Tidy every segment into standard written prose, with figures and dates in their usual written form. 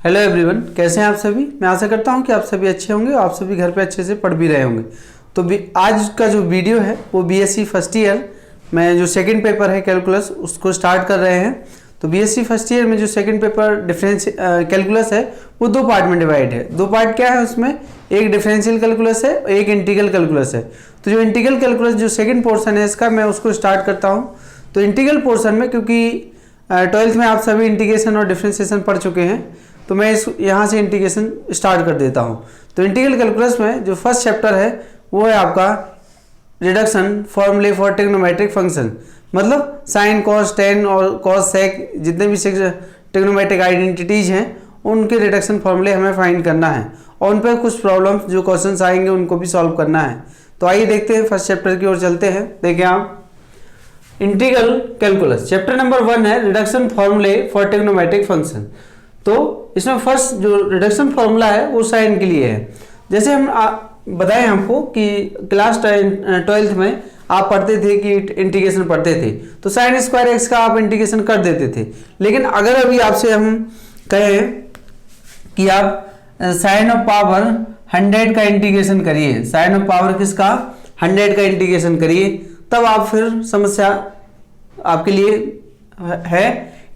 Hello everyone, कैसे हैं आप सभी। मैं आशा करता हूं कि आप सभी अच्छे होंगे और आप सभी घर पे अच्छे से पढ़ भी रहे होंगे। तो आज का जो वीडियो है वो बीएससी फर्स्ट ईयर में जो सेकंड पेपर है कैलकुलस उसको स्टार्ट कर रहे हैं। तो बीएससी फर्स्ट ईयर में जो सेकंड पेपर डिफरेंस कैलकुलस है वो दो पार्ट में डिवाइड है। दो पार्ट क्या है उसमें, एक डिफरेंशियल कैलकुलस है और एक इंटीग्रल कैलकुलस है। तो जो इंटीग्रल कैलकुलस जो सेकेंड पोर्सन है इसका मैं उसको स्टार्ट करता हूँ। तो इंटीग्रल पोर्सन में, क्योंकि 12th में आप सभी इंटीग्रेशन और डिफरेंशिएशन पढ़ चुके हैं, तो मैं इस यहाँ से इंटीग्रेशन स्टार्ट कर देता हूँ। तो इंटीग्रल कैलकुलस में जो फर्स्ट चैप्टर है वो है आपका रिडक्शन फॉर्मूले फॉर ट्रिग्नोमेट्रिक फंक्शन, मतलब साइन कॉस टेन और कॉस सेक जितने भी ट्रिग्नोमेट्रिक आइडेंटिटीज हैं उनके रिडक्शन फॉर्मूले हमें फाइंड करना है और उन पर कुछ प्रॉब्लम्स जो क्वेश्चंस आएंगे उनको भी सॉल्व करना है। तो आइए देखते हैं, फर्स्ट चैप्टर की ओर चलते हैं। देखिए आप, इंटीग्रल कैलकुलस चैप्टर नंबर 1 है रिडक्शन फॉर्मूले फॉर ट्रिग्नोमेट्रिक फंक्शन। तो इसमें फर्स्ट जो रिडक्शन फॉर्मूला है वो साइन के लिए है। जैसे हम बताएं हमको कि क्लास 12th में आप पढ़ते थे कि इंटीग्रेशन पढ़ते थे, तो साइन स्क्वायर एक्स का आप इंटीग्रेशन कर देते थे। लेकिन अगर अभी आपसे हम कहें कि आप साइन ऑफ पावर 100 का इंटीग्रेशन करिए, साइन ऑफ पावर किसका 100 का इंटीग्रेशन करिए, तब आप फिर समस्या आपके लिए है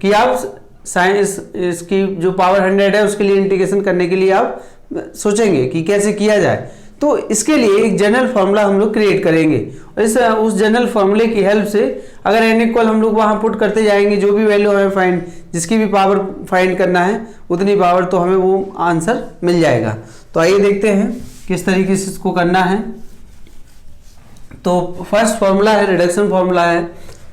कि आप साइंस इसकी जो पावर 100 है उसके लिए इंटीग्रेशन करने के लिए आप सोचेंगे कि कैसे किया जाए। तो इसके लिए एक जनरल फार्मूला हम लोग क्रिएट करेंगे और उस जनरल फार्मूले की हेल्प से अगर n इक्वल हम लोग वहाँ पुट करते जाएंगे, जो भी वैल्यू हमें फाइंड, जिसकी भी पावर फाइंड करना है उतनी पावर, तो हमें वो आंसर मिल जाएगा। तो आइए देखते हैं किस तरीके से इसको करना है। तो फर्स्ट फार्मूला है रिडक्शन फार्मूला है।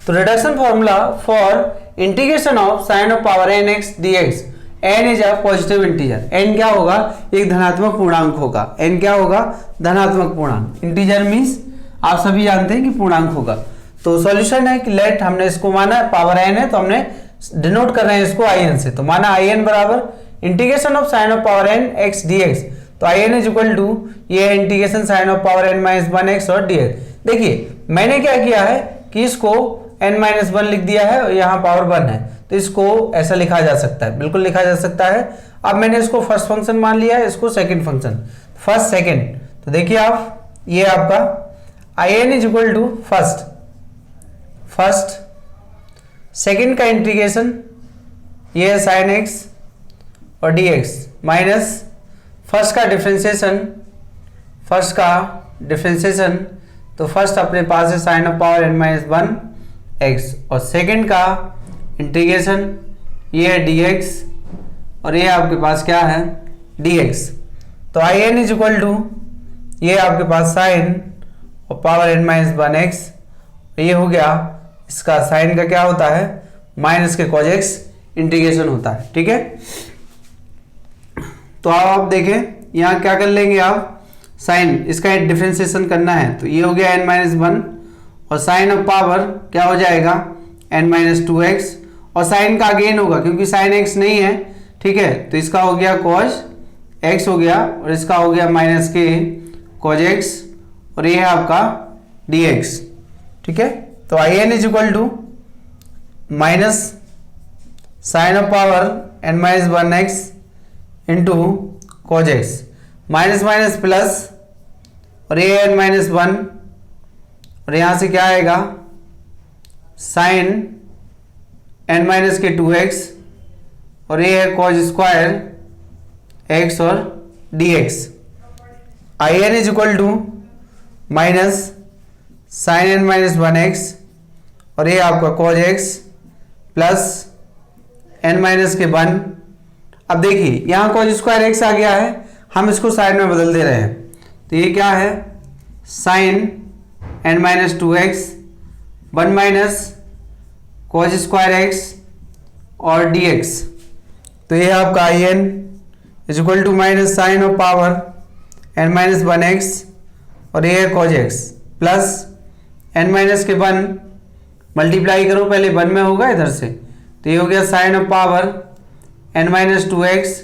तो reduction formula for integration of sine of power n x d x, n is a positive integer. N क्या होगा, एक धनात्मक पूर्णांक होगा। एन क्या होगा, धनात्मक पूर्णांक। इंटीजर मीन्स आप सभी जानते हैं कि पूर्णांक होगा। तो सॉल्यूशन है कि लेट, हमने इसको माना पावर एन है तो हमने डिनोट कर रहे हैं इसको आई एन से। तो माना आई एन बराबर integration of sine of power n x d x. तो I n is equal to ये है integration sine of power n minus 1 x और डी एक्स। देखिए मैंने क्या किया है कि इसको n-1 लिख दिया है और यहाँ पावर 1 है, तो इसको ऐसा लिखा जा सकता है, बिल्कुल लिखा जा सकता है। अब मैंने इसको फर्स्ट फंक्शन मान लिया है, इसको सेकंड फंक्शन, फर्स्ट सेकंड। तो देखिए आप, ये आपका in is equal to first second का इंटीग्रेशन, ये है साइन एक्स और dx माइनस फर्स्ट का डिफरेंशिएशन, तो फर्स्ट अपने पास है sine of power n-1 x और सेकंड का इंटीग्रेशन, ये है dx और ये आपके पास क्या है dx। तो in इज इक्वल टू ये आपके पास साइन और पावर n-1 एक्स, ये हो गया इसका साइन का क्या होता है माइनस के cos x इंटीग्रेशन होता है। ठीक है, तो आप देखें यहाँ क्या कर लेंगे आप, साइन इसका डिफरेंशिएशन करना है तो ये हो गया n-1 और साइन ऑफ पावर क्या हो जाएगा n-2 एक्स और साइन का अगेन होगा क्योंकि साइन एक्स नहीं है। ठीक है, तो इसका हो गया cos x हो गया और इसका हो गया माइनस के cos x और ये है आपका dx। ठीक है, तो in is equal to minus sine of power n-1 x into cos x, minus minus plus और ये n-1 और यहां से क्या आएगा साइन n-2 एक्स और ये है cos स्क्वायर x और dx। in is equal to minus sine n-1 x और ये आपका cos x प्लस n-1। अब देखिए यहाँ cos स्क्वायर x आ गया है, हम इसको साइड में बदल दे रहे हैं, तो ये क्या है sine n-2 x 1 minus cos square x और dx। तो ये आपका in is equal to minus sine of power n-1 x और ये है cos x plus n-1 multiply करो, पहले 1 में होगा इधर से, तो ये हो गया sine of power n-2 x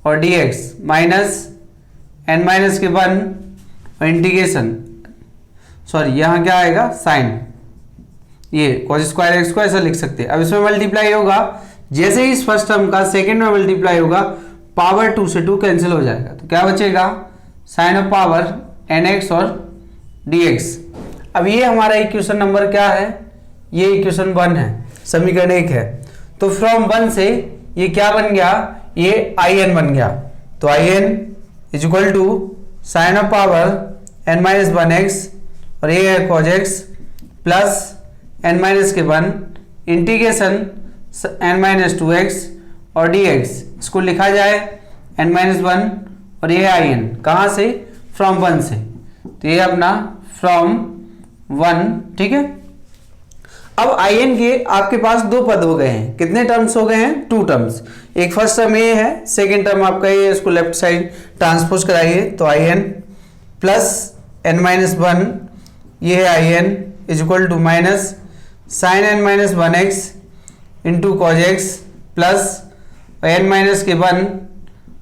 और dx माइनस n-1 और इंटीग्रेशन, सॉरी यहाँ क्या आएगा साइन, ये cos स्क्वायर एक्स को ऐसा लिख सकते हैं। अब इसमें मल्टीप्लाई होगा, जैसे ही इस फर्स्ट टर्म का सेकंड में मल्टीप्लाई होगा पावर 2 से 2 कैंसिल हो जाएगा, तो क्या बचेगा साइन ऑफ पावर nx और dx। अब ये हमारा इक्वेशन नंबर क्या है, ये इक्वेशन 1 है, समीकरण 1 है। तो फ्रॉम 1 से ये क्या बन गया, ये in बन गया। तो in is equal to sine of power n-1x और ये है cos x plus n-1 integration n-2x और dx, इसको लिखा जाए n-1 और ये in कहाँ से, फ्रॉम 1 से, तो ये अपना फ्रॉम 1, ठीक है। अब in के आपके पास दो पद हो गए हैं, कितने टर्म्स हो गए हैं, 2 टर्म्स। एक फर्स्ट टर्म ये है, सेकेंड टर्म आपका ये, इसको लेफ्ट साइड ट्रांसपोज कराइए, तो in प्लस n-1 ये है in is equal to minus sine n-1x into cos x plus n-1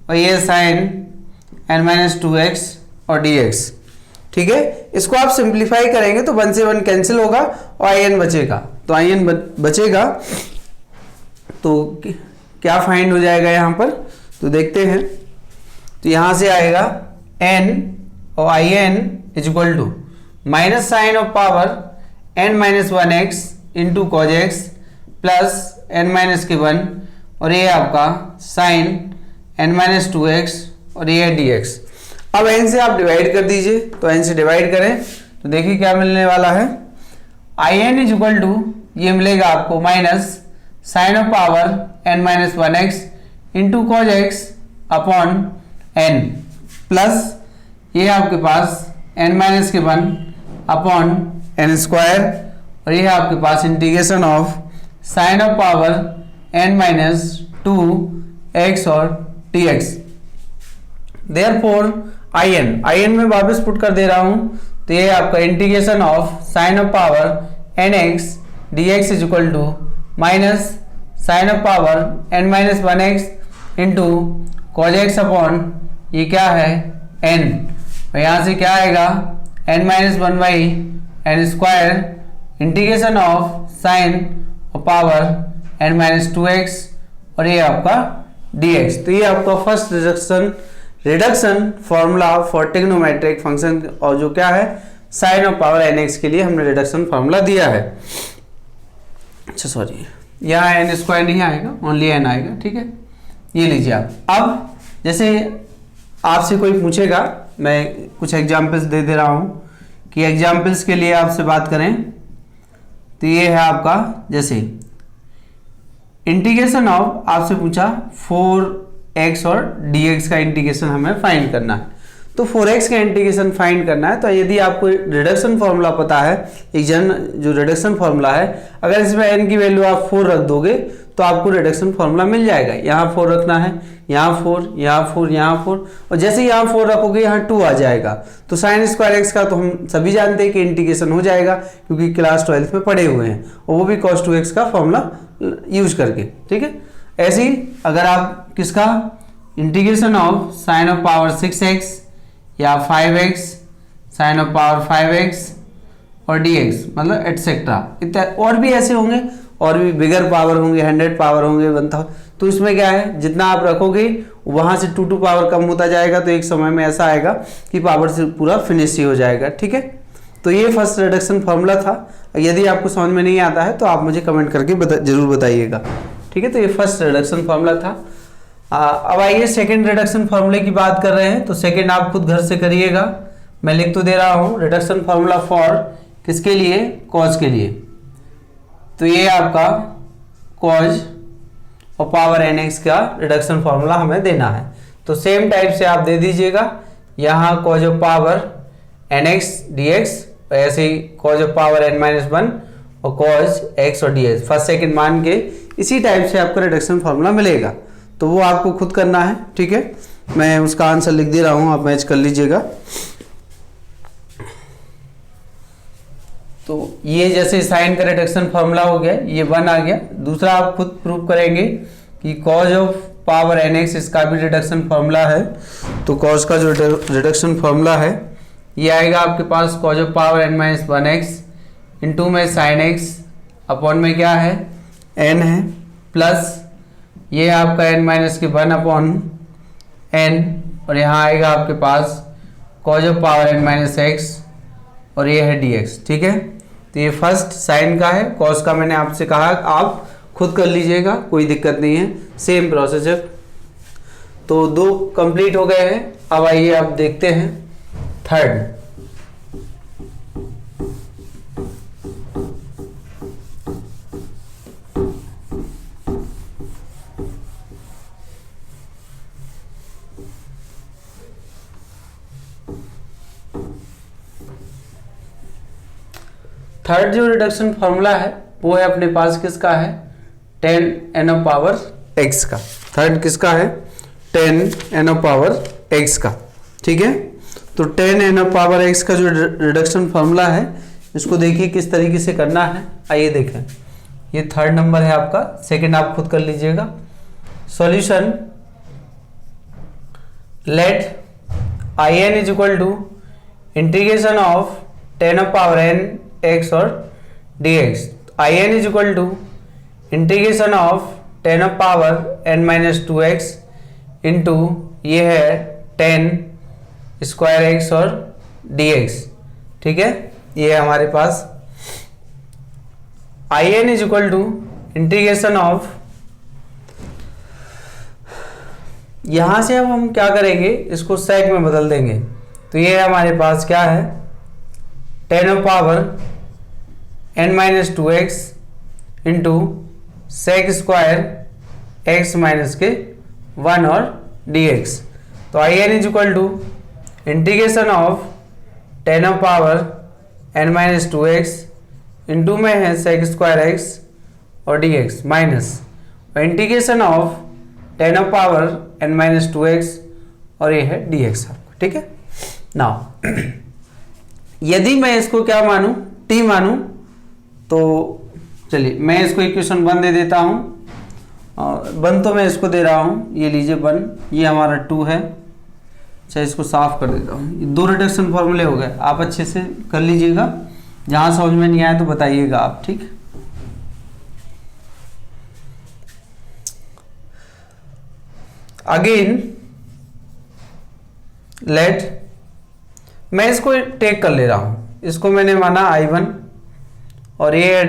और ये साइन n-2x और dx, ठीक है। इसको आप सिंप्लीफाई करेंगे तो 1 से 1 कैंसिल होगा और in बचेगा, तो in बचेगा, तो क्या फाइंड हो जाएगा यहाँ पर, तो देखते हैं। तो यहाँ से आएगा n और in is equal to minus sine of power n-1x into cos x plus n-1 और ये आपका साइन n-2x और ये dx। अब n से आप डिवाइड कर दीजिए, तो n से डिवाइड करें तो देखिए क्या मिलने वाला है, in इज इक्वल टू ये मिलेगा आपको minus sine of power n-1x into cos x upon n plus ये आपके पास n-1 अपॉन n स्क्वायर और ये है आपके पास integration of sine of power n-2x और dx। देयरफॉर in में वापस पुट कर दे रहा हूं, तो ये आपका integration of sine of power nx dx is equal to minus sine of power n-1x into cos x upon ये क्या है n, और यहाँ से क्या आएगा n-1 by n square integration of sign और पावर n-2x और ये आपका dx। तो ये आपका first reduction formula for trigonometric function, और जो क्या है साइन ऑफ पावर nx के लिए हमने रिडक्शन फॉर्मूला दिया है। अच्छा सॉरी, यहाँ n स्क्वायर नहीं आएगा, ओनली n आएगा, ठीक है। ये लीजिए आप। अब जैसे आपसे कोई पूछेगा, मैं कुछ एग्जाम्पल्स दे दे रहा हूँ कि एग्जाम्पल्स के लिए आपसे बात करें, तो ये है आपका जैसे इंटीग्रेशन ऑफ, आपसे पूछा 4x और dx का इंटीग्रेशन हमें फाइंड करना है, तो 4x का इंटीग्रेशन फाइंड करना है। तो यदि आपको रिडक्शन फॉर्मूला पता है, एक जो रिडक्शन फॉर्मूला है, अगर इसमें n की वैल्यू आप 4 रख दोगे तो आपको रिडक्शन फॉर्मूला मिल जाएगा। यहाँ 4 रखना है, यहाँ 4, यहाँ 4, यहाँ 4, और जैसे ही यहाँ 4 रखोगे यहाँ 2 आ जाएगा। तो साइन स्क्वायर एक्स का तो हम सभी जानते हैं कि इंटीग्रेशन हो जाएगा, क्योंकि क्लास 12th में पढ़े हुए हैं, और वो भी cos 2x का फॉर्मूला यूज करके, ठीक है। ऐसे ही अगर आप किसका integration of sine of power 6x या 5x sign of power 5x और dx, मतलब एटसेट्रा इत्यादि, और भी ऐसे होंगे, और भी बिगर पावर होंगे, 100 पावर होंगे, 1000, तो इसमें क्या है, जितना आप रखोगे वहां से 2 पावर कम होता जाएगा, तो एक समय में ऐसा आएगा कि पावर से पूरा फिनिश ही हो जाएगा, ठीक है। तो ये फर्स्ट रिडक्शन फॉर्मूला था। यदि आपको समझ में नहीं आता है तो आप मुझे कमेंट करके जरूर बताइएगा, ठीक है। तो ये फर्स्ट रिडक्शन फॉर्मूला था। अब आइए सेकेंड रिडक्शन फॉर्मूले की बात कर रहे हैं, तो सेकेंड आप खुद घर से करिएगा, मैं लिख तो दे रहा हूँ। रिडक्शन फॉर्मूला फॉर किसके लिए, कॉज के लिए, तो ये आपका कॉज और पावर nx का रिडक्शन फॉर्मूला हमें देना है। तो सेम टाइप से आप दे दीजिएगा, यहाँ cause of power nx dx, ऐसे ही कॉज ऑफ पावर n-1 और कॉज x और dx, फर्स्ट सेकंड मान के इसी टाइप से आपका रिडक्शन फॉर्मूला मिलेगा। तो वो आपको खुद करना है, ठीक है। मैं उसका आंसर लिख दे रहा हूँ, आप मैच कर लीजिएगा। तो ये जैसे साइन का रिडक्शन फॉर्मूला हो गया, ये 1 आ गया। दूसरा आप खुद प्रूव करेंगे कि कॉज ऑफ पावर nx, इसका भी रिडक्शन फॉर्मूला है। तो कॉज का जो रिडक्शन फॉर्मूला है ये आएगा आपके पास cos of power n-1x into में साइन x अपॉन में क्या है n है, प्लस ये आपका n-1 अपॉन n और यहाँ आएगा आपके पास cos of power n minus x और ये है dx। ठीक है, तो ये फर्स्ट साइन का है, cos का मैंने आपसे कहा आप खुद कर लीजिएगा, कोई दिक्कत नहीं है, सेम प्रोसेस है। तो दो कंप्लीट हो गए हैं। अब आइए आप देखते हैं थर्ड। थर्ड जो रिडक्शन फॉर्मूला है वो है अपने पास किसका है, 10 n पावर x का। थर्ड किसका है, 10 n पावर x का। ठीक है, तो 10 n पावर x का जो रिडक्शन फॉर्मूला है इसको देखिए किस तरीके से करना है। आइए देखें, ये थर्ड नंबर है आपका, सेकंड आप खुद कर लीजिएगा। Solution, let in is equal to integration of 10 power n x और dx। in is equal to integration of 10 power n minus 2x into ये है 10 स्क्वायर x और dx। ठीक है, ये है हमारे पास in is equal to integration of, यहां से अब हम क्या करेंगे, इसको सेक में बदल देंगे। तो ये हमारे पास क्या है, 10 power n minus 2x into sec square x minus के 1 और dx। तो in is equal to integration of 10 power n minus 2x into में है सेक स्क्वायर x और dx minus integration of 10 power n minus 2x और ये है dx आपको। ठीक है, नाउ यदि मैं इसको क्या मानूं, t मानूं, तो चलिए मैं इसको इक्वेशन 1 दे देता हूं। और 1 तो मैं इसको दे रहा हूं, ये लीजिए 1, ये हमारा 2 है। अच्छा, इसको साफ कर देता हूं। ये दो रिडक्शन फॉर्मूले हो गए, आप अच्छे से कर लीजिएगा, जहां समझ में नहीं आया तो बताइएगा आप। ठीक, अगेन लेट, मैं इसको टेक कर ले रहा हूं, इसको मैंने माना I1 और ये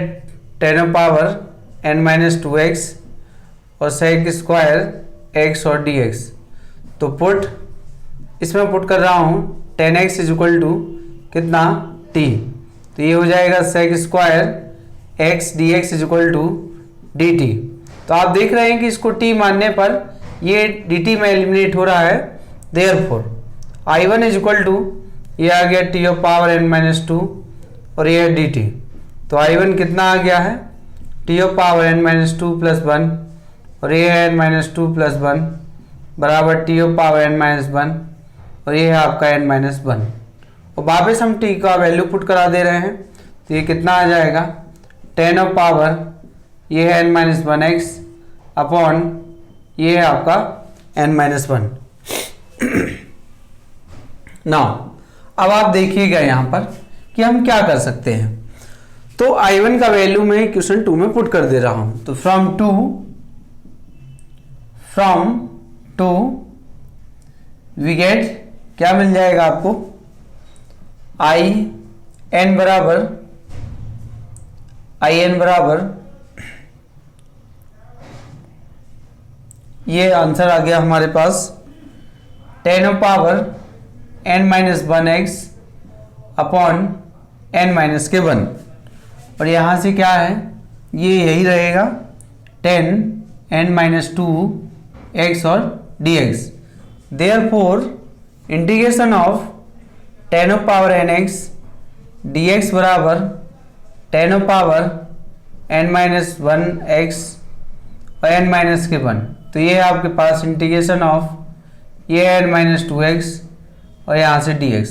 10 पावर n माइनस 2x और सेक स्क्वायर x और dx। तो पुट, इसमें पुट कर रहा हूँ 10x इज इक्वल टू कितना, t। तो ये हो जाएगा sec square x dx is equal to dt। तो आप देख रहे हैं कि इसको t मानने पर ये dt में एलिमिनेट हो रहा है। Therefore I1 is equal to, ये आ गया t of power n minus 2 और ये है dt। तो I1 कितना आ गया है, t of power n minus 2 plus 1 और ये है n माइनस 2 प्लस 1 बराबर t of power n minus 1 और ये है आपका n माइनस 1। और वापस हम t का वैल्यू पुट करा दे रहे हैं, तो ये कितना आ जाएगा, 10 ऑफ पावर ये है n माइनस 1x अपॉन ये है आपका n माइनस 1। नाउ अब आप देखिएगा यहाँ पर कि हम क्या कर सकते हैं। तो I1 का वैल्यू मैं इक्वेशन 2 में पुट कर दे रहा हूं। तो फ्रॉम टू वी गेट, क्या मिल जाएगा आपको, in बराबर ये आंसर आ गया हमारे पास 10 power n minus 1x upon n minus के 1 और यहाँ से क्या है, ये यही रहेगा 10 n माइनस 2x और dx। Therefore integration of 10 power nx dx बराबर 10 पावर n माइनस 1x और n माइनस के 1। तो ये है आपके पास इंटीग्रेशन ऑफ ये n माइनस 2x और यहाँ से dx।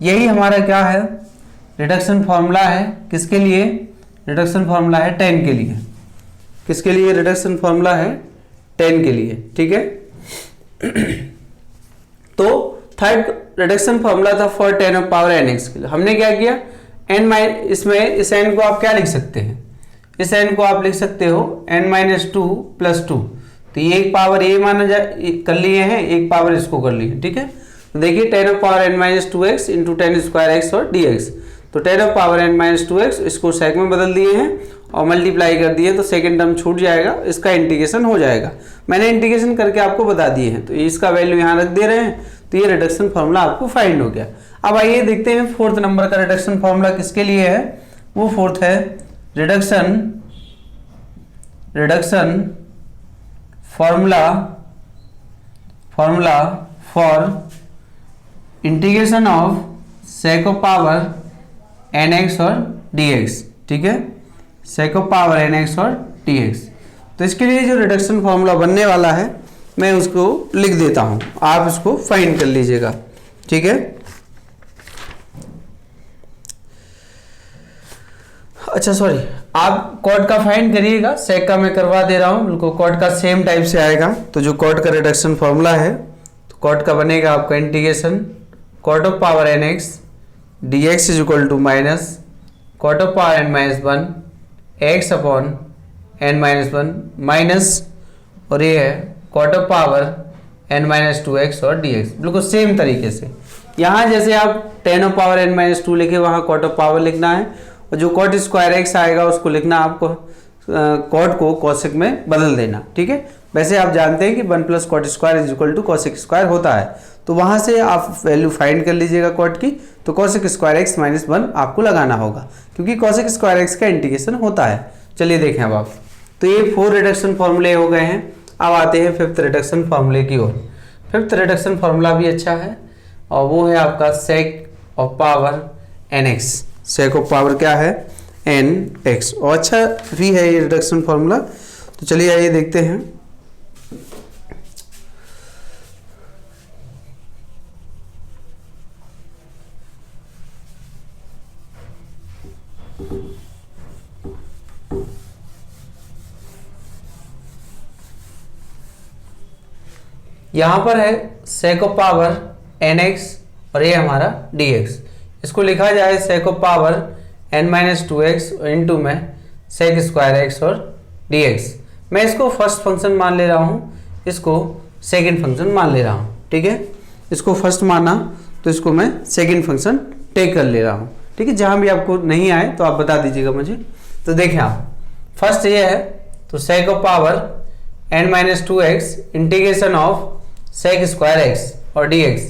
यही हमारा क्या है, रिडक्शन फॉर्मूला है। किसके लिए, रिडक्शन फॉर्मूला है 10 के लिए। किसके लिए रिडक्शन फॉर्मूला है, 10 के लिए। ठीक है, तो थर्ड रिडक्शन फॉर्मूला था फॉर 10 ऑफ पावर nx के लिए। हमने क्या किया, इसमें इस n को आप क्या लिख सकते हैं, इस n को आप लिख सकते हो n माइनस 2 प्लस 2। तो तो ये एक पावर ये माना जाए कर लिए हैं, एक पावर इसको कर लिए, ठीक है। तो देखिए 10⁻n-2x इंटू 10² x और dx, तो 10⁻n-2x इसको सेक में बदल दिए हैं और मल्टीप्लाई कर दिए तो सेकेंड टर्म छूट जाएगा, इसका इंटीग्रेशन हो जाएगा। मैंने इंटीग्रेशन करके आपको बता दिए हैं, तो इसका वैल्यू यहाँ रख दे रहे हैं, तो ये रिडक्शन फार्मूला आपको फाइंड हो गया। अब आइए देखते हैं फोर्थ नंबर का रिडक्शन फार्मूला किसके लिए है। वो फोर्थ है reduction formula for integration of sec of power nx और dx, ठीक है, सेक ऑफ पावर nx और dx। तो इसके लिए जो रिडक्शन फार्मूला बनने वाला है मैं उसको लिख देता हूं, आप इसको फाइंड कर लीजिएगा, ठीक है। अच्छा सॉरी, आप कॉट का फाइंड करिएगा, सेक का मैं करवा दे रहा हूं, बिल्कुल कॉट का सेम टाइप से आएगा। तो जो कॉट का रिडक्शन फार्मूला है, तो कॉट का बनेगा आपका integration cot of power nx dx is equal to minus cot of power n-1 x upon n-1 minus, और ये है कॉट ऑफ पावर n-2x और dx। बिल्कुल सेम तरीके से यहाँ जैसे आप 10⁻n-2 लिखे वहाँ कॉट ऑफ पावर लिखना है, और जो कॉट स्क्वायर x आएगा उसको लिखना आपको कॉट को कॉसेक में बदल देना, ठीक है। वैसे आप जानते हैं कि 1 plus cot square is equal to cosec square होता है, तो वहाँ से आप वैल्यू फाइंड कर लीजिएगा कॉट की, तो कॉसेक स्क्वायर x माइनस 1 आपको लगाना होगा, क्योंकि कॉसेक स्क्वायर x का इंटीग्रेशन होता है। चलिए देखें अब आप, तो ये 4 रिडक्शन फॉर्मूले हो गए हैं। अब आते हैं 5th रिडक्शन फार्मूले की ओर। 5th रिडक्शन फार्मूला भी अच्छा है, और वो है आपका सेक of power nx। Sec of power क्या है, nx, और अच्छा भी है ये रिडक्शन फार्मूला। तो चलिए आइए देखते हैं। यहाँ पर है सेक ऑफ पावर nx और ये हमारा dx। इसको लिखा जाए सेक ऑफ पावर n-2x इंटू में सेक स्क्वायर x और dx। मैं इसको फर्स्ट फंक्शन मान ले रहा हूँ, इसको सेकंड फंक्शन मान ले रहा हूँ, ठीक है। इसको फर्स्ट माना तो इसको मैं सेकंड फंक्शन टेक कर ले रहा हूँ, ठीक है। जहाँ भी आपको नहीं आए तो आप बता दीजिएगा मुझे। तो देखें आप, फर्स्ट ये है तो sec of power n-2x integration of sec square x और dx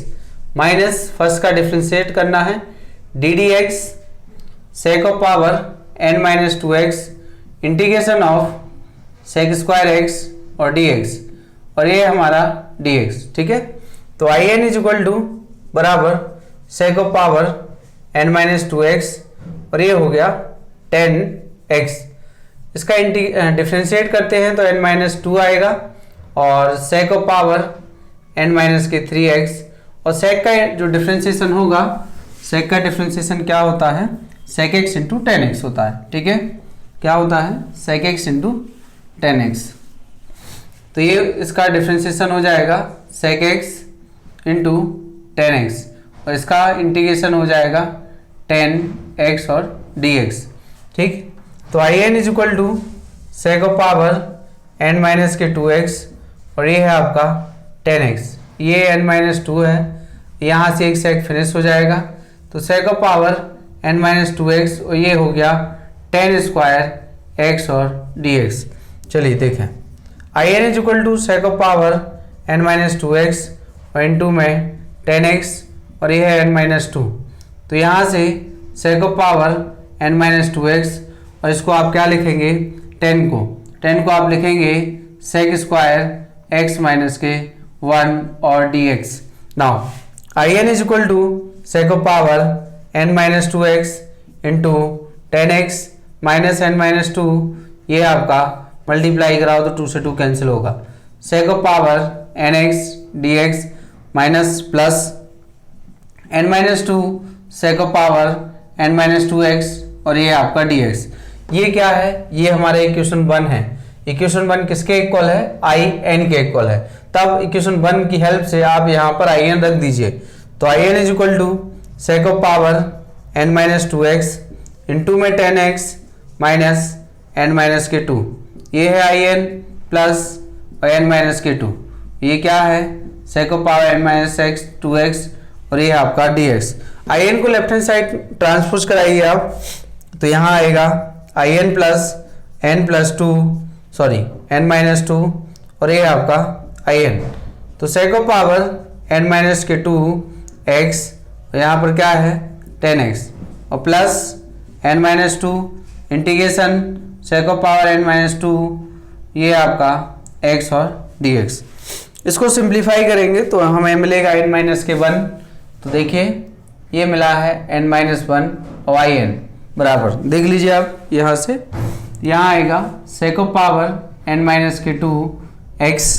माइनस फर्स्ट का डिफ्रेंशिएट करना है d dx sec of power n-2x integration of sec square x और dx, और ये हमारा dx, ठीक है। तो in इज इक्वल टू बराबर सेक ऑफ पावर n-2x और ये हो गया 10x। इसका डिफ्रेंशिएट करते हैं तो n-2 आएगा, और सेक ऑफ पावर n-3x, और सेक का जो डिफ्रेंशिएशन होगा, सेक का डिफ्रेंशिएशन क्या होता है, सेक x इंटू 10x होता है, ठीक है। क्या होता है, सेक x इंटू 10x। तो ये इसका डिफ्रेंशिएशन हो जाएगा सेक x इंटू 10x, और इसका इंटीग्रेशन हो जाएगा 10x और dx, ठीक। तो in is equal to sec of power n-2x और ये है आपका 10x, ये n-2 है, यहाँ से एक सेक फिनिश हो जाएगा, तो सेक ऑफ पावर n-2x और ये हो गया 10 स्क्वायर x और dx। चलिए देखें, in is equal to sec of power n-2x और इंटू में 10x और ये है n-2, तो यहाँ से सेक ऑफ पावर n-2x और इसको आप क्या लिखेंगे, 10 को आप लिखेंगे सेक स्क्वायर x माइनस के 1 और dx। Now in is equal to sec of power n-2x into 10x minus n-2, ये आपका मल्टीप्लाई कराओ तो 2 से 2 कैंसिल होगा, सेक of power nx dx minus plus n-2 sec of power n-2x और ये आपका dx। ये क्या है, ये हमारा इक्वेशन 1 है। इक्वेशन 1 किसके इक्वल है, in के इक्वल है। तब इक्वेशन 1 की हेल्प से आप यहाँ पर in रख दीजिए, तो in is equal to sec of power n-2x into में 10x माइनस n-2, ये है in प्लस और n माइनस के 2, ये क्या है sec of power n minus x 2x और ये है आपका dx। in को लेफ्ट हैंड साइड ट्रांसपोज कराइए आप, तो यहाँ आएगा in plus n plus 2 sorry n minus 2 और ये आपका in, तो sec of power n minus के 2x और यहाँ पर क्या है 10x और plus n minus 2 integration sec of power n minus 2 ये आपका x और dx। इसको सिंप्लीफाई करेंगे तो हमें मिलेगा n माइनस के 1, तो देखिए ये मिला है n माइनस 1 और in बराबर, देख लीजिए आप यहाँ से, यहाँ आएगा sec of power n minus के 2x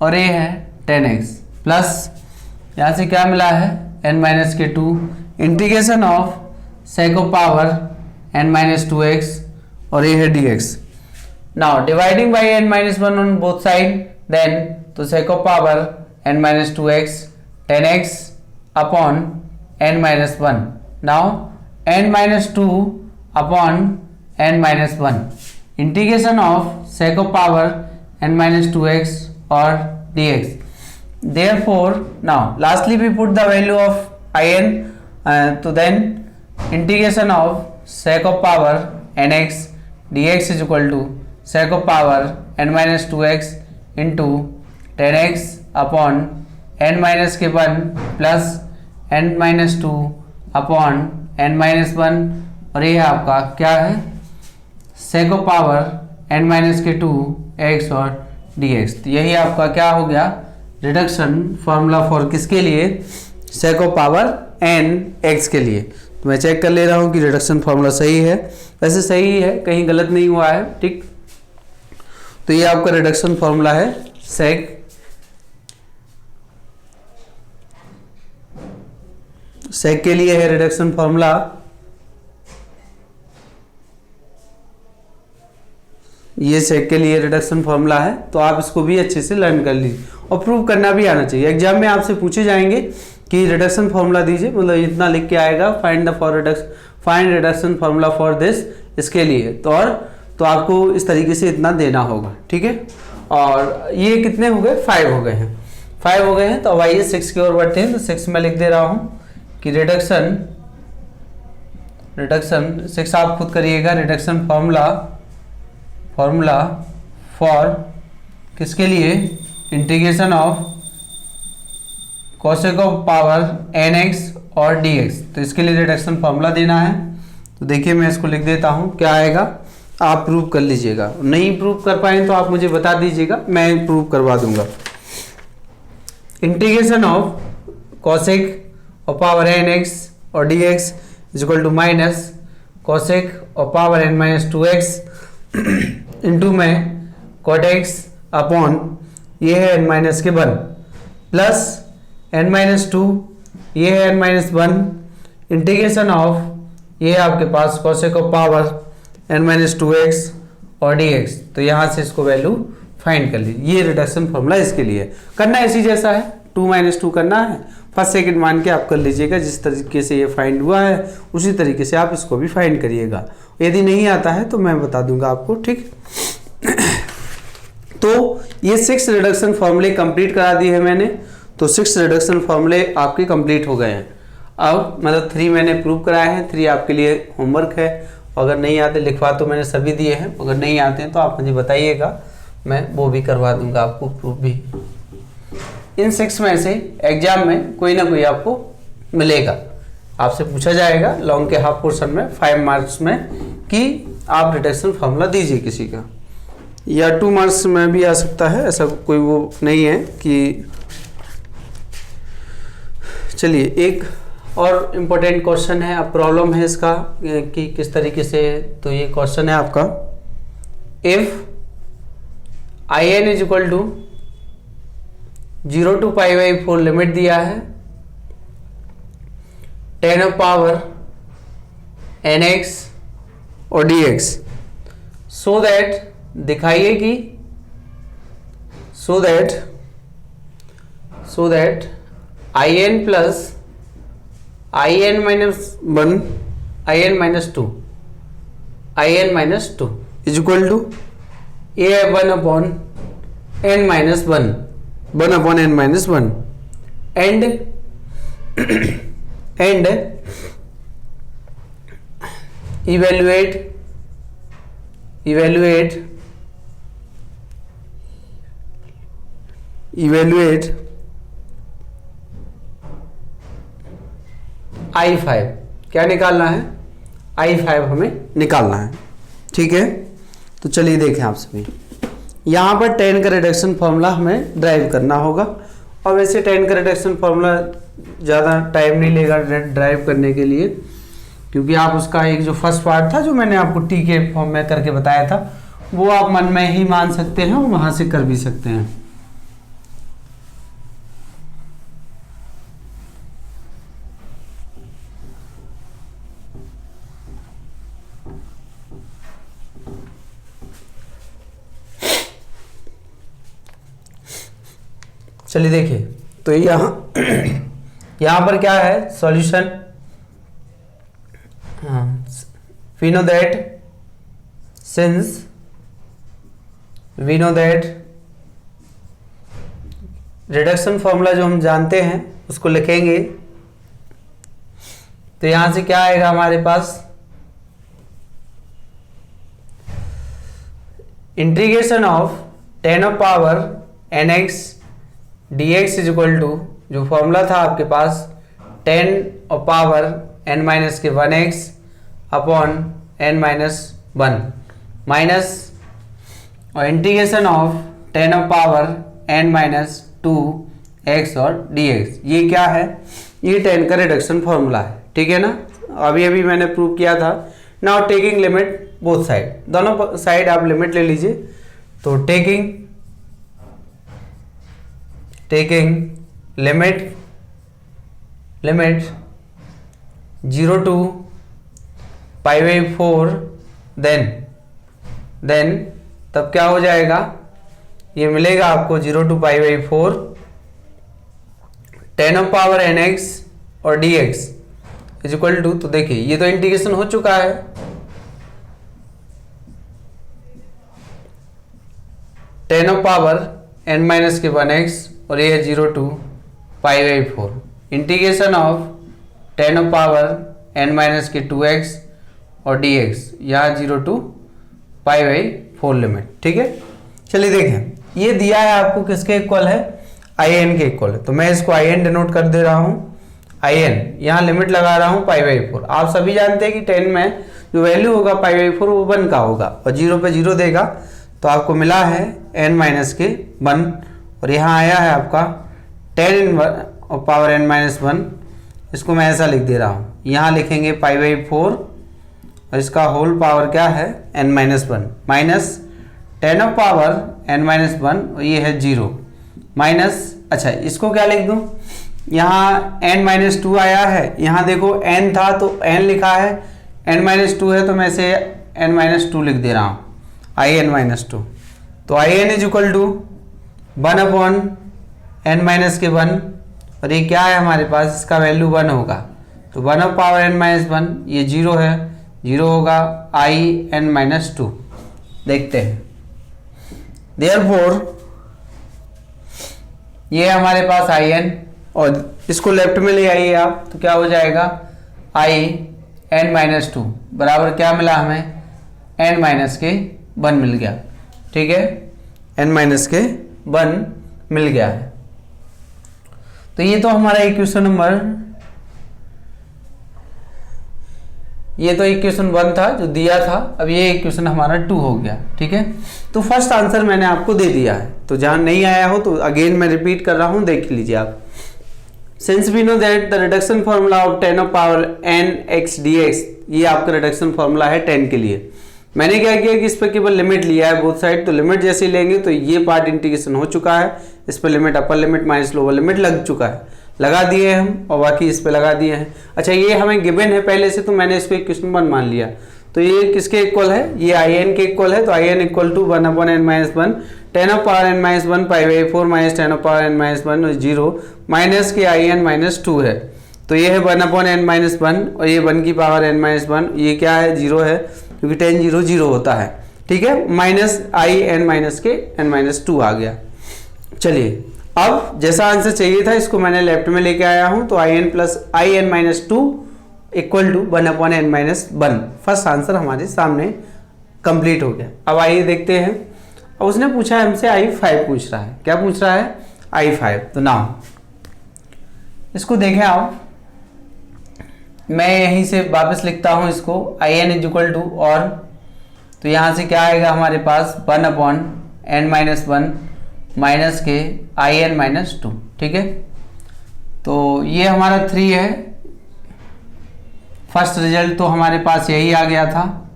और ये है 10x प्लस यहाँ से क्या मिला है n माइनस के 2 integration of sec of power n minus 2x और ये है dx। Now dividing by n minus 1 on both side, then तो sec of power n minus 2x 10x upon n minus 1, now n minus 2 upon n minus 1 integration of sec of power n minus 2x और dx। Therefore now lastly we put the value of in, तो then integration of sec of power nx dx is equal to sec of power n minus 2x into 10x upon n minus के 1 plus n minus 2 upon n minus 1 और ये आपका क्या है sec of power n minus के 2 x और dx। तो यही आपका क्या हो गया रिडक्शन फार्मूला फॉर किसके लिए sec of power n x के लिए। तो मैं चेक कर ले रहा हूँ कि रिडक्शन फार्मूला सही है, वैसे सही है, कहीं गलत नहीं हुआ है, ठीक। तो ये आपका रिडक्शन फार्मूला है sec के लिए है रिडक्शन फार्मूला, ये sec के लिए रिडक्शन फार्मूला है। तो आप इसको भी अच्छे से लर्न कर लीजिए और प्रूव करना भी आना चाहिए। एग्जाम में आपसे पूछे जाएंगे कि रिडक्शन फार्मूला दीजिए, मतलब इतना लिख के आएगा find reduction formula for this, इसके लिए तो आपको इस तरीके से इतना देना होगा, ठीक है। और ये कितने हो गए 5 हो गए हैं, 5 हो गए हैं। तो अब आइए 6 की ओर बढ़ते हैं। तो 6 में लिख दे रहा हूँ कि रिडक्शन 6 आप खुद करिएगा, रिडक्शन फार्मूला फॉर किसके लिए integration of cosec of power nx और dx। तो इसके लिए रिडक्शन फार्मूला देना है। तो देखिए मैं इसको लिख देता हूँ, क्या आएगा आप प्रूव कर लीजिएगा, नहीं प्रूव कर पाए तो आप मुझे बता दीजिएगा, मैं प्रूव करवा दूंगा। Integration of cosec of power nx और dx is equal to minus cosec of power n minus 2x into में cot x अपॉन ये है n माइनस के 1 प्लस n माइनस 2 ये है n माइनस 1 इंटीग्रेशन ऑफ ये है आपके पास cosec of power n minus 2x और dx। तो यहाँ से इसको वैल्यू फाइंड कर लीजिए। ये रिडक्शन फॉर्मूला इसके लिए करना इसी जैसा है, 2 माइनस 2 करना है, फर्स्ट सेकंड मान के आप कर लीजिएगा। जिस तरीके से ये फाइंड हुआ है उसी तरीके से आप इसको भी फाइंड करिएगा। यदि नहीं आता है तो मैं बता दूंगा आपको, ठीक। तो ये 6 रिडक्शन फॉर्मूले कंप्लीट करा दी है मैंने। तो 6 रिडक्शन फॉर्मूले आपके कंप्लीट हो गए हैं। अब मतलब 3 मैंने प्रूव कराए हैं, 3 आपके लिए होमवर्क है। अगर नहीं आते, लिखवा तो मैंने सभी दिए हैं, अगर नहीं आते हैं तो आप मुझे बताइएगा, मैं वो भी करवा दूंगा आपको प्रूफ भी। इन 6 में से एग्जाम में कोई ना कोई आपको मिलेगा, आपसे पूछा जाएगा लॉन्ग के हाफ पोर्शन में 5 मार्क्स में कि आप रिडक्शन फार्मूला दीजिए किसी का, या 2 मार्क्स में भी आ सकता है, ऐसा कोई वो नहीं है कि। चलिए एक और इम्पोर्टेंट क्वेश्चन है, अब प्रॉब्लम है इसका कि किस तरीके से। तो ये क्वेश्चन है आपका, if in is equal to 0 to π/4 limit दिया है, 10 ऑफ पावर nx और dx, सो दैट दिखाइए कि so that in plus in minus 1 in minus 2 in minus 2 is equal to a 1 upon n minus one, 1/n-1 and evaluate I5, क्या निकालना है? I5 हमें निकालना है, ठीक है। तो चलिए देखें आप सभी, यहाँ पर 10 का रिडक्शन फॉर्मूला हमें ड्राइव करना होगा, और वैसे 10 का रिडक्शन फॉर्मूला ज़्यादा टाइम नहीं लेगा ड्राइव करने के लिए, क्योंकि आप उसका एक जो फर्स्ट पार्ट था जो मैंने आपको टी के फॉर्म में करके बताया था, वो आप मन में ही मान सकते हैं और वहाँ से कर भी सकते हैं। चलिए देखिए, तो यहाँ पर क्या है solution, we know that reduction formula जो हम जानते हैं उसको लिखेंगे। तो यहां से क्या आएगा हमारे पास, integration of 10⁻n x dx is equal to, जो फॉर्मूला था आपके पास 10⁻n-1x अपॉन n-1 माइनस, और इंटीग्रेशन ऑफ 10⁻n-2x और dx, ये क्या है? ये 10 का रिडक्शन फॉर्मूला है, ठीक है ना। अभी मैंने प्रूव किया था। Now taking limit both side, दोनों साइड आप लिमिट ले लीजिए। तो टेकिंग लिमिट 0 to π/4, देन तब क्या हो जाएगा, ये मिलेगा आपको 0 to π/4 10⁻nx और dx इज इक्वल टू, तो देखिए ये तो इंटीग्रेशन हो चुका है, (10⁻n-1x) और ये है 0 to π/4 इंटीग्रेशन ऑफ 10⁻n-2x और dx, यहाँ 0 to π/4 लिमिट, ठीक है। चलिए देखें, ये दिया है आपको किसके इक्वल है, in के इक्वल है। तो मैं इसको in डिनोट कर दे रहा हूँ, in यहाँ लिमिट लगा रहा हूँ π/4। आप सभी जानते हैं कि 10 में जो वैल्यू होगा π/4 वो 1 का होगा, और 0 पे 0 देगा, तो आपको मिला है n-1, और यहाँ आया है आपका 10⁻n-1। इसको मैं ऐसा लिख दे रहा हूँ, यहाँ लिखेंगे π/4 और इसका होल पावर क्या है n-1 माइनस 10⁻n-1 और ये है 0 माइनस, अच्छा इसको क्या लिख दूँ, यहाँ n-2 आया है, यहाँ देखो n था तो n लिखा है, n-2 है तो मैं इसे n-2 लिख दे रहा हूँ, in-2। तो in is equal to 1/n-1, और ये क्या है हमारे पास, इसका वैल्यू 1 होगा, तो 1/n-1 ये 0 है, 0 होगा in-2। देखते हैं, देयरफॉर ये हमारे पास in, और इसको लेफ्ट में ले आइए आप, तो क्या हो जाएगा in-2 बराबर क्या मिला हमें, n-1 मिल गया, ठीक है, n-1 मिल गया है। तो ये तो हमारा इक्वेशन नंबर, ये तो इक्वेशन 1 था जो दिया था, अब ये इक्वेशन हमारा 2 हो गया, ठीक है। तो फर्स्ट आंसर मैंने आपको दे दिया है, तो जहां नहीं आया हो तो अगेन मैं रिपीट कर रहा हूं, देख लीजिए आप। Since we know that the reduction formula of 10⁻n x dx, ये आपका रिडक्शन फॉर्मूला है 10 के लिए। मैंने क्या किया कि इस पर केवल लिमिट लिया है बोथ साइड, तो लिमिट जैसे लेंगे तो ये पार्ट इंटीग्रेशन हो चुका है, इस पर limit upper limit minus lower limit लग चुका है, लगा दिए हम, और बाकी इस पे लगा दिए हैं। अच्छा ये हमें गिवन है पहले से, तो मैंने इसको इक्वेशन 1 मान लिया, तो ये किसके इक्वल है, ये in के इक्वल है, तो in equal to 1/n-1 10⁻n-1 π/4 minus 10⁻n-1 0 minus के in-2 है, तो ये है 1/n-1 और ये 1 की पावर n-1, ये क्या है 0 है, क्योंकि 10 0 0 होता है, ठीक है, माइनस आई एन माइनस के एन माइनस 2 आ गया। चलिए अब जैसा आंसर चाहिए था इसको मैंने लेफ्ट में लेके आया हूं, तो I n plus I n minus 2 equal to 1/n minus 1। First answer हमारे सामने कंप्लीट हो गया। अब आइए देखते हैं। अब उसने पूछा है हमसे I5 पूछ रहा है। क्या पूछ रहा है? I5। तो नाउ इसको देखें आप, मैं यहीं से वापस लिखता हूं इसको, I n is equal to, और तो यहां से क्या आएगा हमारे पास 1/n माइनस 1 माइनस के आई एन माइनस 2। ठीक है, तो ये हमारा 3 है। फर्स्ट रिजल्ट तो हमारे पास यही आ गया था,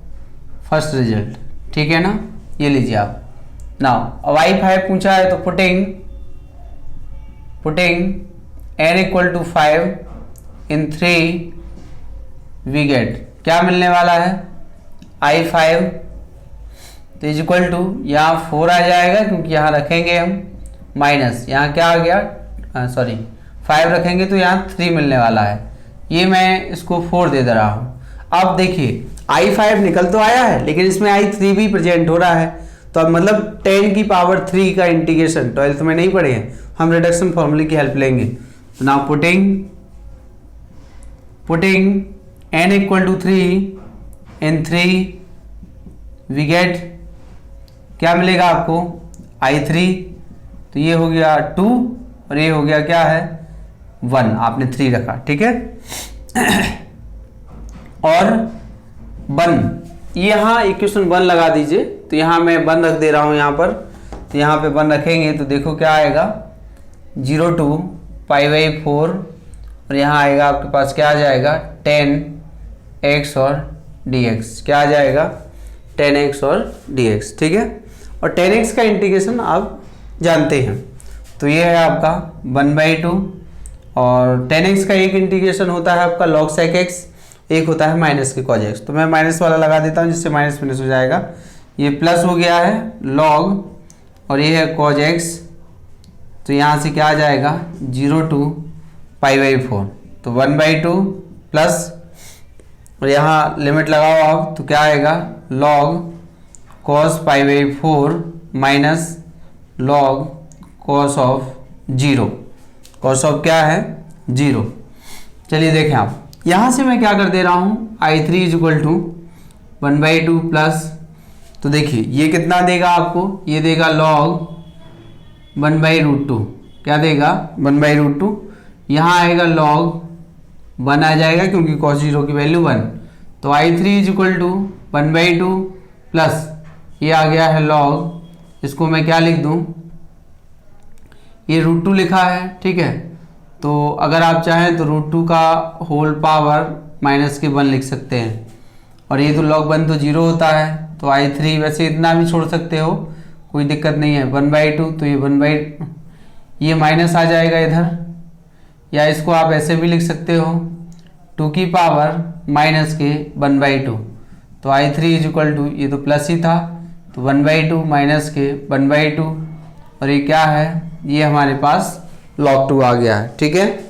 फर्स्ट रिजल्ट। ठीक है ना, ये लीजिए आप। नाउ अब I5 पूछा है, तो putting n equal to 5 in 3 we get, क्या मिलने वाला है? I5 तो इज इक्वल टू, यहाँ 4 आ जाएगा क्योंकि यहाँ रखेंगे हम माइनस, यहाँ क्या आ गया, सॉरी 5 रखेंगे तो यहाँ 3 मिलने वाला है। ये मैं इसको 4 दे रहा हूँ। अब देखिए I5 निकल तो आया है, लेकिन इसमें I3 भी प्रेजेंट हो रहा है, तो अब मतलब 10 की पावर 3 का इंटीग्रेशन 12th में नहीं पढ़े हैं, हम रिडक्शन फॉर्मूले की हेल्प लेंगे। तो now putting n equal to 3 in 3 we get, क्या मिलेगा आपको? I3, तो ये हो गया 2 और ये हो गया क्या है 1, आपने 3 रखा। ठीक है और 1 यहाँ इक्वेशन 1 लगा दीजिए, तो यहाँ मैं 1 रख दे रहा हूँ यहाँ पर, तो यहाँ पे 1 रखेंगे तो देखो क्या आएगा 0 to π/4 और यहाँ आएगा आपके पास क्या आ जाएगा 10x और dx, क्या आ जाएगा 10x और dx। ठीक है, और 10x का इंटीग्रेशन आप जानते हैं, तो ये है आपका 1/2 और 10x का एक इंटीग्रेशन होता है आपका log sec x, एक होता है माइनस के cos x। तो मैं माइनस वाला लगा देता हूँ जिससे माइनस माइनस हो जाएगा, ये प्लस हो गया है log और ये है cos x, तो यहाँ से क्या आ जाएगा 0 to π/4, तो 1/2 प्लस और यहाँ लिमिट लगाओ आप, तो क्या आएगा log cos π/4 minus log cos of 0, cos of क्या है 0। चलिए देखें आप, यहाँ से मैं क्या कर दे रहा हूँ I3 is equal to 1/2 plus, तो देखिए ये कितना देगा आपको, ये देगा log 1/√2, क्या देगा 1/√2, यहाँ आएगा log 1 आ जाएगा क्योंकि cos 0 की वैल्यू 1, तो I3 is equal to 1/2 plus ये आ गया है log, इसको मैं क्या लिख दूँ, ये √2 लिखा है। ठीक है, तो अगर आप चाहें तो √2 का होल पावर माइनस के 1 लिख सकते हैं, और ये तो log 1 तो 0 होता है, तो I3 वैसे इतना भी छोड़ सकते हो, कोई दिक्कत नहीं है। 1/2 तो ये माइनस आ जाएगा इधर, या इसको आप ऐसे भी लिख सकते हो 2 की पावर माइनस के 1/2, तो I3 इज इक्वल टू, ये तो प्लस ही था, तो 1/2 माइनस के 1/2 और ये क्या है, ये हमारे पास log 2 आ गया है। ठीक है,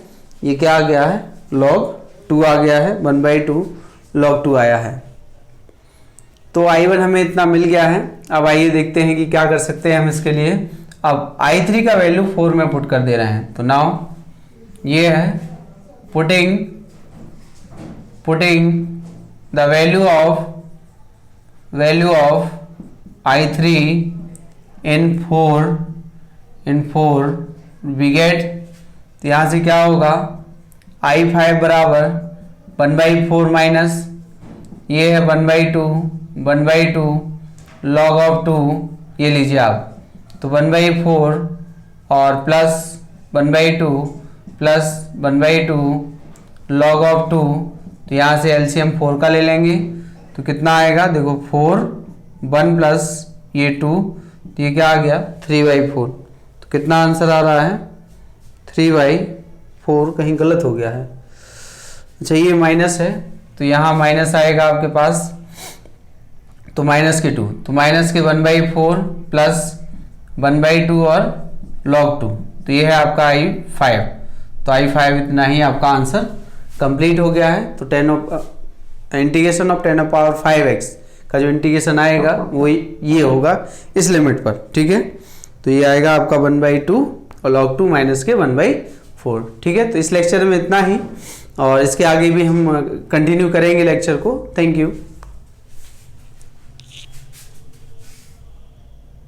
ये क्या आ गया है log 2 आ गया है, 1/2 log 2 आया है। तो I1 हमें इतना मिल गया है। अब आइए देखते हैं कि क्या कर सकते हैं हम इसके लिए। अब I3 का वैल्यू 4 में पुट कर दे रहे हैं, तो नाउ ये है putting the value of I3 in 4 we get, तो यहाँ से क्या होगा I5 बराबर 1/4 माइनस ये है 1/2 log ऑफ 2, ये लीजिए आप, तो 1/4 और प्लस 1/2 प्लस 1/2 log ऑफ 2, तो यहाँ से एलसीएम 4 का ले लेंगे, तो कितना आएगा देखो 4 1 प्लस ये 2, तो ये क्या आ गया 3/4। तो कितना आंसर आ रहा है 3/4, कहीं गलत हो गया है, अच्छा ये माइनस है, तो यहाँ माइनस आएगा आपके पास, तो माइनस के 2, तो माइनस के 1/4 प्लस 1/2 और log 2, तो ये है आपका I5। तो I5 इतना ही आपका आंसर कंप्लीट हो गया है। तो इंटीग्रेशन ऑफ 10 पावर 5x का जो इंटीग्रेशन आएगा वो ये होगा इस लिमिट पर, ठीक है। तो ये आएगा आपका 1/2 और log 2 माइनस के 1/4, ठीक है। तो इस लेक्चर में इतना ही, और इसके आगे भी हम कंटिन्यू करेंगे लेक्चर को। Thank you.